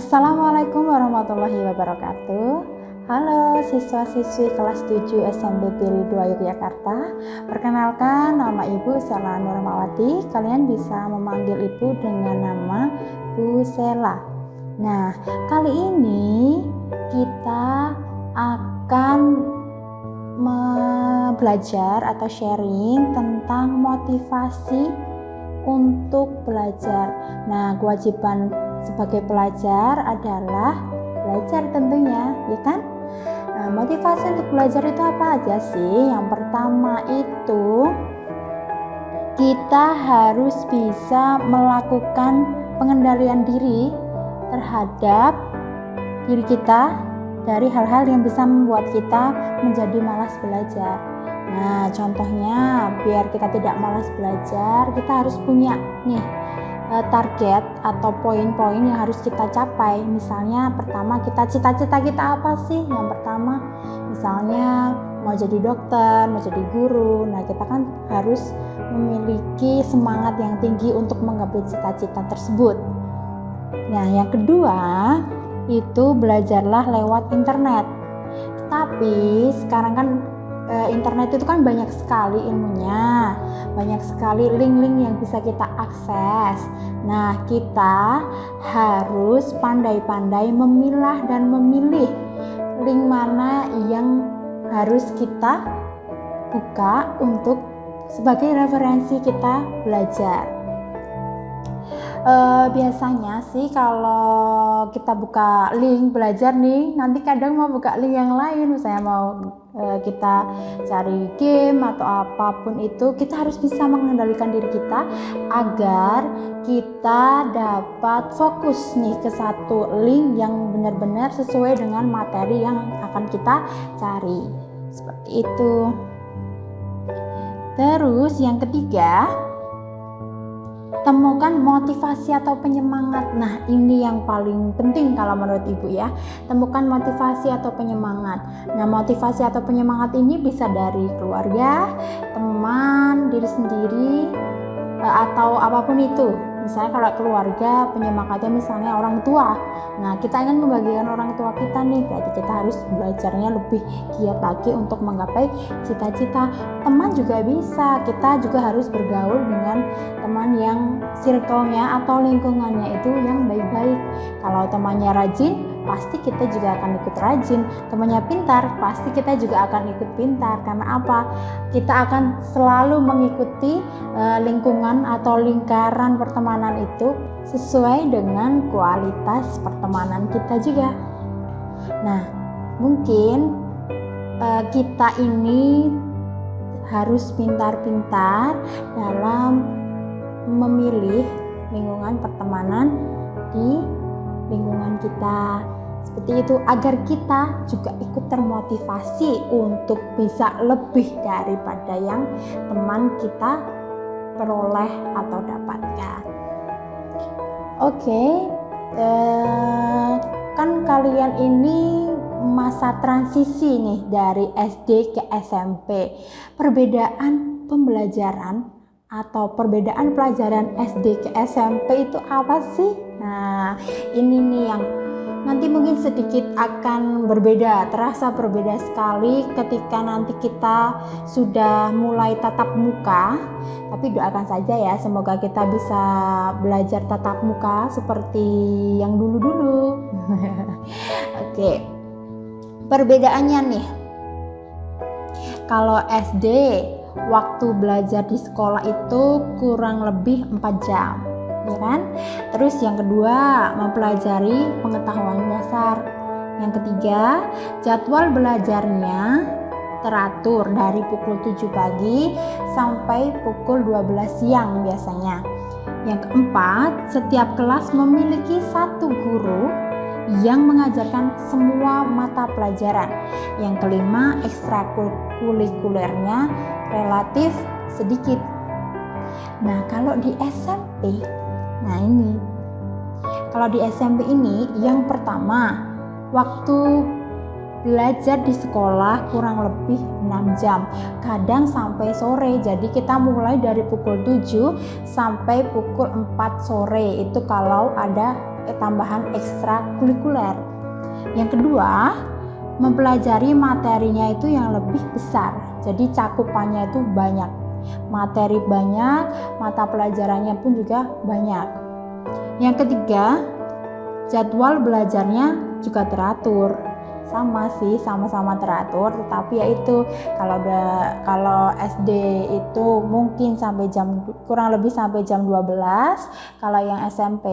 Assalamualaikum warahmatullahi wabarakatuh. Halo siswa-siswi kelas 7 SMP Piri 2 Yogyakarta. Perkenalkan, nama Ibu Sela Nurmawati. Kalian bisa memanggil Ibu dengan nama Bu Sela. Nah, kali ini kita akan belajar atau sharing tentang motivasi untuk belajar. Nah, kewajiban sebagai pelajar adalah belajar tentunya, ya kan? Nah, motivasi untuk belajar itu apa aja sih? Yang pertama itu kita harus bisa melakukan pengendalian diri terhadap diri kita dari hal-hal yang bisa membuat kita menjadi malas belajar. Nah, contohnya biar kita tidak malas belajar, kita harus punya nih target atau poin-poin yang harus kita capai. Misalnya pertama, cita-cita kita apa sih? Yang pertama misalnya mau jadi dokter, mau jadi guru. Nah, kita kan harus memiliki semangat yang tinggi untuk menggapai cita-cita tersebut. Nah, yang kedua itu belajarlah lewat internet. Tapi sekarang kan internet itu kan banyak sekali ilmunya, banyak sekali link-link yang bisa kita akses. Nah, kita harus pandai-pandai memilah dan memilih link mana yang harus kita buka untuk sebagai referensi kita belajar. Biasanya sih kalau kita buka link belajar nih, nanti kadang mau buka link yang lain, misalnya mau kita cari game atau apapun itu, kita harus bisa mengendalikan diri kita agar kita dapat fokus nih ke satu link yang benar-benar sesuai dengan materi yang akan kita cari. Seperti itu. Terus yang ketiga, temukan motivasi atau penyemangat. Nah, ini yang paling penting kalau menurut Ibu ya. Temukan motivasi atau penyemangat. Nah, motivasi atau penyemangat ini bisa dari keluarga, teman, diri sendiri, atau apapun itu. Misalnya kalau keluarga, penyemangatnya misalnya orang tua. Nah, kita ingin membagikan orang tua kita nih, berarti kita harus belajarnya lebih giat lagi untuk menggapai cita-cita. Teman juga bisa, kita juga harus bergaul dengan teman yang circle-nya atau lingkungannya itu yang baik-baik. Kalau temannya rajin, pasti kita juga akan ikut rajin. Temannya pintar, pasti kita juga akan ikut pintar. Karena apa? Kita akan selalu mengikuti lingkungan atau lingkaran pertemanan itu sesuai dengan kualitas pertemanan kita juga. Nah, mungkin kita ini harus pintar-pintar dalam memilih lingkungan pertemanan di lingkungan kita, seperti itu, agar kita juga ikut termotivasi untuk bisa lebih daripada yang teman kita peroleh atau dapatkan. Oke, kan kalian ini masa transisi nih dari SD ke SMP. Perbedaan pembelajaran atau perbedaan pelajaran SD ke SMP itu apa sih? Nah, ini nih yang nanti mungkin sedikit akan berbeda, terasa berbeda sekali ketika nanti kita sudah mulai tatap muka. Tapi doakan saja ya, semoga kita bisa belajar tatap muka seperti yang dulu-dulu. Oke, perbedaannya nih, kalau SD waktu belajar di sekolah itu kurang lebih 4 jam, ya kan? Terus yang kedua, mempelajari pengetahuan dasar. Yang ketiga, jadwal belajarnya teratur dari pukul 7 pagi sampai pukul 12 siang biasanya. Yang keempat, setiap kelas memiliki satu guru yang mengajarkan semua mata pelajaran. Yang kelima, ekstrakurikulernya relatif sedikit. Nah, kalau di SMP, kalau di SMP ini yang pertama, waktu belajar di sekolah kurang lebih 6 jam, kadang sampai sore. Jadi kita mulai dari pukul 7 sampai pukul 4 sore, itu kalau ada tambahan ekstrakurikuler. Yang kedua, mempelajari materinya itu yang lebih besar. Jadi cakupannya itu banyak. Materi banyak, mata pelajarannya pun juga banyak. Yang ketiga, jadwal belajarnya juga teratur. Sama sih, sama-sama teratur, tetapi yaitu kalau SD itu mungkin kurang lebih sampai jam 12, kalau yang SMP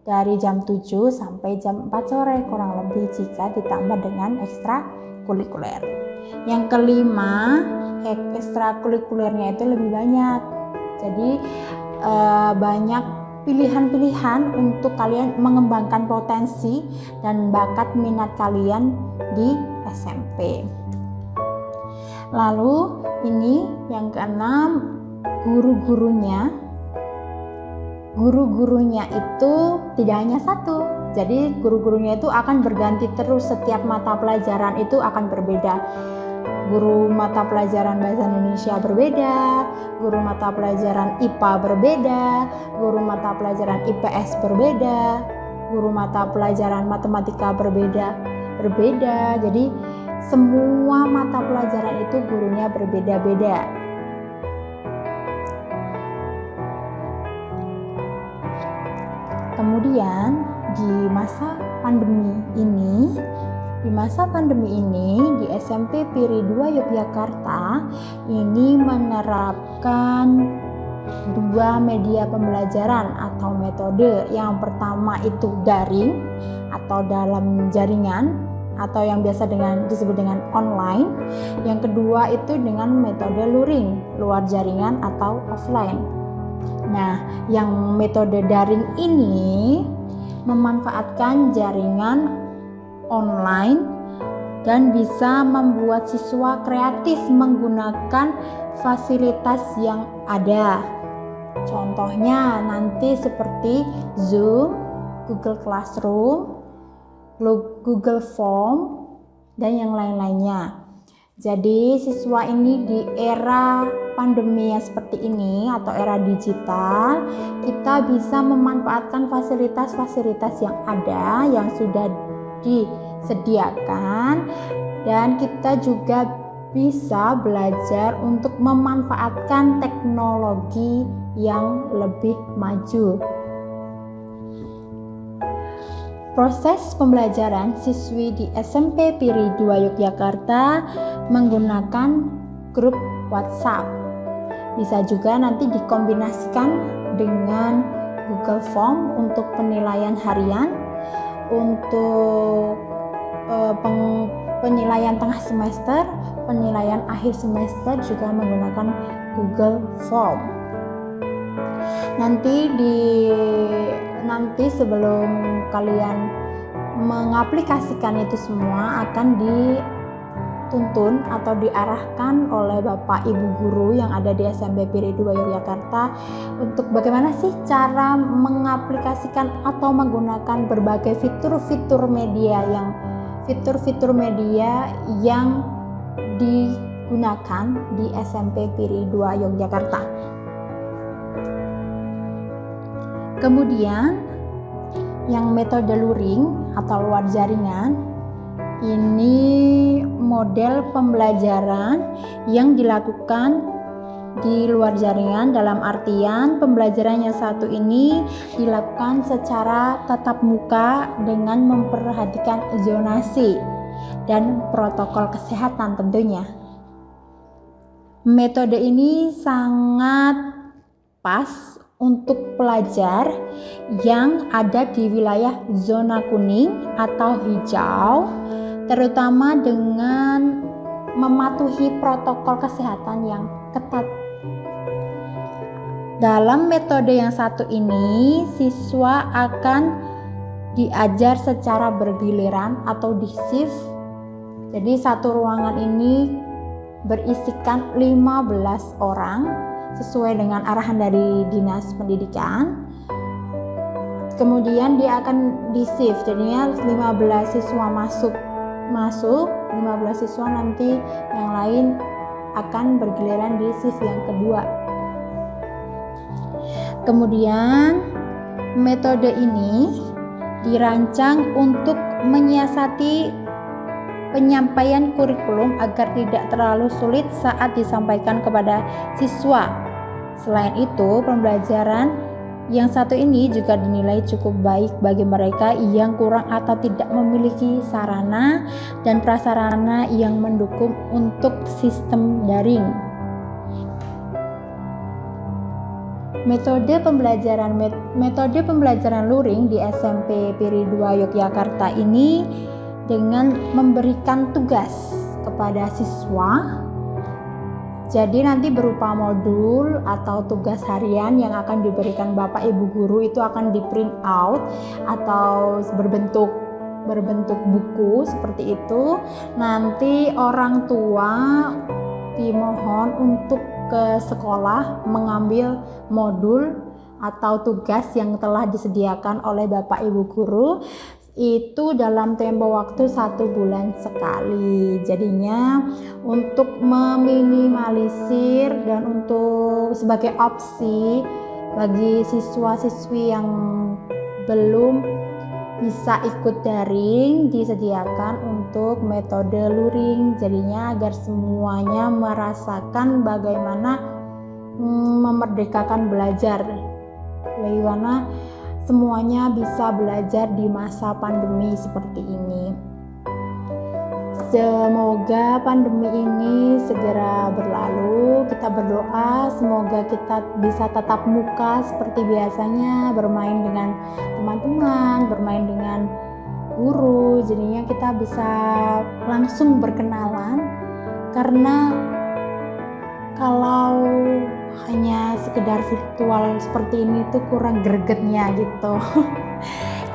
dari jam 7 sampai jam 4 sore kurang lebih jika ditambah dengan ekstrakurikuler. Yang kelima, ekstrakurikulernya itu lebih banyak. Jadi banyak pilihan-pilihan untuk kalian mengembangkan potensi dan bakat minat kalian di SMP. Lalu ini yang keenam, guru-gurunya itu tidak hanya satu. Jadi guru-gurunya itu akan berganti terus, setiap mata pelajaran itu akan berbeda. Guru mata pelajaran bahasa Indonesia berbeda, guru mata pelajaran IPA berbeda, guru mata pelajaran IPS berbeda, guru mata pelajaran matematika berbeda. Jadi semua mata pelajaran itu gurunya berbeda-beda. Kemudian di masa pandemi ini di SMP Piri 2 Yogyakarta ini menerapkan dua media pembelajaran atau metode. Yang pertama itu daring atau dalam jaringan atau yang biasa disebut dengan online. Yang kedua itu dengan metode luring, luar jaringan atau offline. Nah, yang metode daring ini memanfaatkan jaringan online dan bisa membuat siswa kreatif menggunakan fasilitas yang ada. Contohnya nanti seperti Zoom, Google Classroom, Google Form, dan yang lain-lainnya. Jadi siswa ini di era pandemi yang seperti ini atau era digital, kita bisa memanfaatkan fasilitas-fasilitas yang ada, yang sudah disediakan, dan kita juga bisa belajar untuk memanfaatkan teknologi yang lebih maju. Proses pembelajaran siswi di SMP Piri 2 Yogyakarta menggunakan grup WhatsApp. Bisa juga nanti dikombinasikan dengan Google Form untuk penilaian harian, untuk penilaian tengah semester, penilaian akhir semester juga menggunakan Google Form. Nanti sebelum kalian mengaplikasikan itu semua akan dituntun atau diarahkan oleh Bapak Ibu guru yang ada di SMP Piri 2 Yogyakarta untuk bagaimana sih cara mengaplikasikan atau menggunakan berbagai fitur-fitur media yang digunakan di SMP Piri 2 Yogyakarta. Kemudian yang metode luring atau luar jaringan ini model pembelajaran yang dilakukan di luar jaringan, dalam artian pembelajaran yang satu ini dilakukan secara tatap muka dengan memperhatikan zonasi dan protokol kesehatan tentunya. Metode ini sangat pas untuk pelajar yang ada di wilayah zona kuning atau hijau, terutama dengan mematuhi protokol kesehatan yang ketat. Dalam metode yang satu ini, siswa akan diajar secara bergiliran atau di shift. Jadi satu ruangan ini berisikan 15 orang sesuai dengan arahan dari Dinas Pendidikan. Kemudian dia akan di shift, jadinya 15 siswa masuk, 15 siswa nanti yang lain akan bergiliran di shift yang kedua. Kemudian metode ini dirancang untuk menyiasati penyampaian kurikulum agar tidak terlalu sulit saat disampaikan kepada siswa. Selain itu, pembelajaran yang satu ini juga dinilai cukup baik bagi mereka yang kurang atau tidak memiliki sarana dan prasarana yang mendukung untuk sistem daring. Metode pembelajaran luring di SMP Piri 2 Yogyakarta ini dengan memberikan tugas kepada siswa. Jadi nanti berupa modul atau tugas harian yang akan diberikan Bapak Ibu guru, itu akan di print out atau berbentuk buku seperti itu. Nanti orang tua dimohon untuk ke sekolah mengambil modul atau tugas yang telah disediakan oleh Bapak Ibu guru itu dalam tempo waktu 1 bulan sekali. Jadinya untuk meminimalisir dan untuk sebagai opsi bagi siswa-siswi yang belum bisa ikut daring, disediakan untuk metode luring. Jadinya agar semuanya merasakan bagaimana memerdekakan belajar, bagaimana semuanya bisa belajar di masa pandemi seperti ini. Semoga pandemi ini segera berlalu. Kita berdoa semoga kita bisa tatap muka seperti biasanya, bermain dengan teman-teman, bermain dengan guru. Jadinya kita bisa langsung berkenalan, karena kalau hanya sekedar virtual seperti ini tuh kurang gregetnya gitu.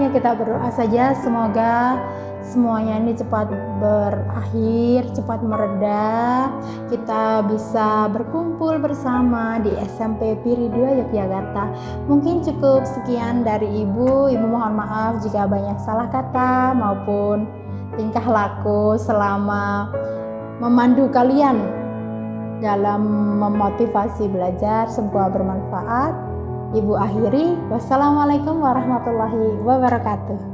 Ya, kita berdoa saja semoga semuanya ini cepat berakhir, cepat mereda, kita bisa berkumpul bersama di SMP Piri 2 Yogyakarta. Mungkin cukup sekian dari Ibu mohon maaf jika banyak salah kata maupun tingkah laku selama memandu kalian dalam memotivasi belajar. Semoga bermanfaat. Ibu akhiri, wassalamualaikum warahmatullahi wabarakatuh.